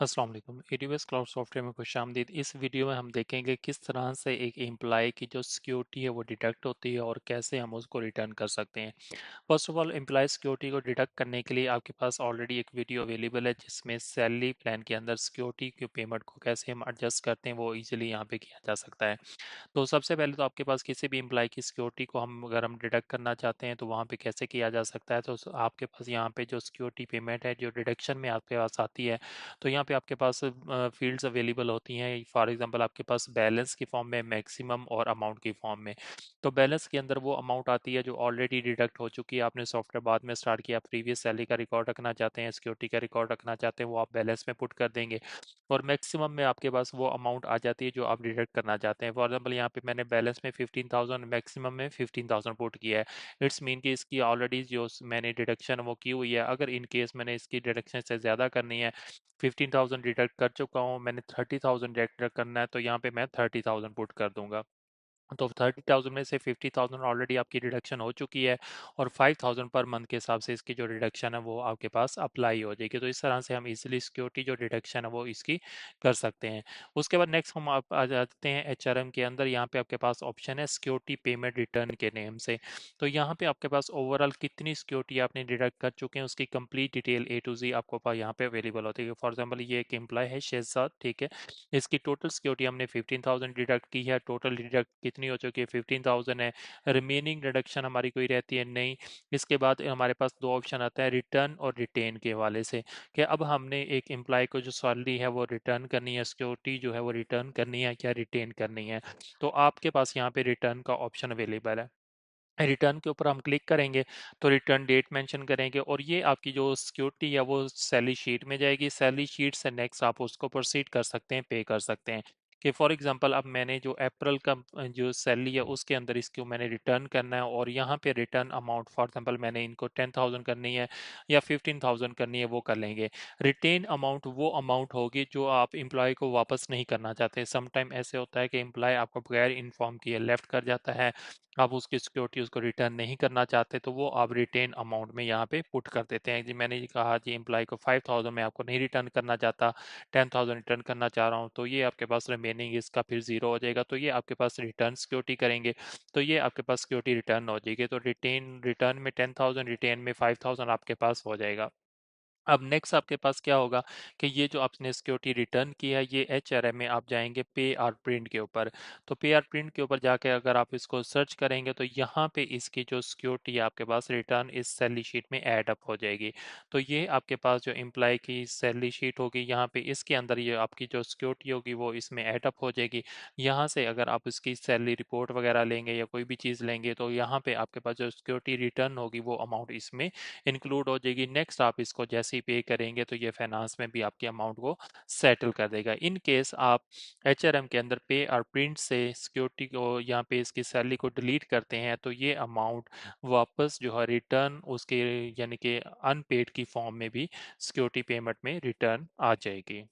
अस्सलाम वालेकुम। ADS cloud software में खुशामदीद। इस वीडियो में हम देखेंगे किस तरह से एक एम्प्लॉय की जो सिक्योरिटी है वो डिटेक्ट होती है और कैसे हम उसको रिटर्न कर सकते हैं। First of all, employ security को डिटेक्ट करने के लिए आपके पास ऑलरेडी एक वीडियो अवेलेबल है जिसमें सैलरी प्लान के अंदर सिक्योरिटी के पेमेंट को कैसे हम एडजस्ट करते हैं वो इजीली यहाँ पे किया जा सकता है। तो सबसे पहले तो आपके पास किसी भी एम्प्लॉय की सिक्योरिटी को हम अगर हम डिडक्ट करना चाहते हैं तो वहाँ पे कैसे किया जा सकता है। तो आपके पास यहाँ पे जो सिक्योरिटी पेमेंट है जो डिडक्शन में आपके पास आती है, तो यहाँ पे आपके पास फील्ड्स अवेलेबल होती हैं। फॉर एग्जांपल आपके पास बैलेंस की फॉर्म में, मैक्सिमम और अमाउंट की फॉर्म में। तो बैलेंस के अंदर वो अमाउंट आती है जो ऑलरेडी डिडक्ट हो चुकी है, आपने सॉफ्टवेयर बाद में स्टार्ट किया, प्रीवियस सैलरी का रिकॉर्ड रखना चाहते हैं, सिक्योरिटी का रिकॉर्ड रखना चाहते हैं, वो आप बैलेंस में पुट कर देंगे। और मैक्सिमम में आपके पास वो अमाउंट आ जाती है जो आप डिडक्ट करना चाहते हैं। फॉर एग्जाम्पल यहाँ पे मैंने बैलेंस में 15,000, मैक्सिमम में 15,000 पुट किया है। इट्स मीन कि इसकी ऑलरेडी जो मैंने डिडक्शन वो की हुई है। अगर इन केस मैंने इसकी डिडक्शन से ज़्यादा करनी है, 15,000 डिडक्ट कर चुका हूँ, मैंने 30,000 डिडक्ट करना है, तो यहाँ पे मैं 30,000 पुट कर दूंगा। तो 30,000 में से 50,000 ऑलरेडी आपकी डिडक्शन हो चुकी है और 5,000 पर मंथ के हिसाब से इसकी जो डिडक्शन है वो आपके पास अप्लाई हो जाएगी। तो इस तरह से हम इजीली सिक्योरिटी जो डिडक्शन है वो इसकी कर सकते हैं। उसके बाद नेक्स्ट हम आप आ जाते हैं एचआरएम के अंदर। यहाँ पे आपके पास ऑप्शन है सिक्योरिटी पेमेंट रिटर्न के नेम से। तो यहाँ पे आपके पास ओवरऑल कितनी सिक्योरिटी आपने डिडक्ट कर चुके हैं उसकी कंप्लीट डिटेल ए टू जी आपको यहाँ पे अवेलेबल होती है। फॉर एग्जाम्पल ये एक एम्प्लॉय है शेहजाद, ठीक है। इसकी टोटल सिक्योरिटी हमने 15,000 डिडक्ट की है। टोटल डिडक्ट कितनी हो चुकी है? 15,000 है। रिमेनिंग डिडक्शन हमारी कोई रहती है नहीं। इसके बाद हमारे पास दो ऑप्शन आता है रिटर्न और रिटेन के हवाले से, कि अब हमने एक एम्प्लॉय को जो सैलरी है वो रिटर्न करनी है, सिक्योरिटी जो है वो रिटर्न करनी है, क्या रिटेन करनी है। तो आपके पास यहाँ पे रिटर्न का ऑप्शन अवेलेबल है। रिटर्न के ऊपर हम क्लिक करेंगे तो रिटर्न डेट मेंशन करेंगे और ये आपकी जो सिक्योरिटी है वो सैलरी शीट में जाएगी। सैलरी शीट से नेक्स्ट आप उसको प्रोसीड कर सकते हैं, पे कर सकते हैं। कि फॉर एग्जांपल अब मैंने जो अप्रैल का जो सैलरी है उसके अंदर इसको मैंने रिटर्न करना है और यहाँ पे रिटर्न अमाउंट फॉर एग्जांपल मैंने इनको 10,000 करनी है या 15,000 करनी है, वो कर लेंगे। रिटेन अमाउंट वो अमाउंट होगी जो आप एम्प्लॉय को वापस नहीं करना चाहते। समटाइम ऐसे होता है कि एम्प्लॉय आपको बगैर इन्फॉर्म किए लेफ्ट कर जाता है, आप उसकी सिक्योरिटी उसको रिटर्न नहीं करना चाहते, तो वो आप रिटेन अमाउंट में यहाँ पे पुट कर देते हैं। जी मैंने ये कहा जी एम्प्लॉय को 5,000 मैं आपको नहीं रिटर्न करना चाहता, 10,000 रिटर्न करना चाह रहा हूँ, तो ये आपके पास रिमेनिंग इसका फिर जीरो हो जाएगा। तो ये आपके पास रिटर्न सिक्योरिटी करेंगे तो ये आपके पास सिक्योरिटी रिटर्न हो जाएगी। तो रिटर्न में 10,000, रिटेन में 5,000 आपके पास हो जाएगा। अब नेक्स्ट आपके पास क्या होगा कि ये जो आपने सिक्योरिटी रिटर्न की है ये एचआरएम में आप जाएंगे पे आर प्रिंट के ऊपर। तो पे आर प्रिंट के ऊपर जाके अगर आप इसको सर्च करेंगे तो यहाँ पे इसकी जो सिक्योरिटी है आपके पास रिटर्न इस सैलरी शीट में ऐड अप हो जाएगी। तो ये आपके पास जो एम्प्लॉय की सैलरी शीट होगी यहाँ पे इसके अंदर ये आपकी जो सिक्योरिटी होगी वो इसमें ऐड अप हो जाएगी। यहाँ से अगर आप इसकी सैलरी रिपोर्ट वगैरह लेंगे या कोई भी चीज़ लेंगे तो यहाँ पे आपके पास जो सिक्योरिटी रिटर्न होगी वो अमाउंट इसमें इंक्लूड हो जाएगी। नेक्स्ट आप इसको जैसे ही पे करेंगे तो ये फाइनेंस में भी आपके अमाउंट को सेटल कर देगा। इन केस आप एचआरएम के अंदर पे और प्रिंट से सिक्योरिटी को यहाँ पे इसकी सैलरी को डिलीट करते हैं तो ये अमाउंट वापस जो है रिटर्न उसके यानी कि अनपेड की फॉर्म में भी सिक्योरिटी पेमेंट में रिटर्न आ जाएगी।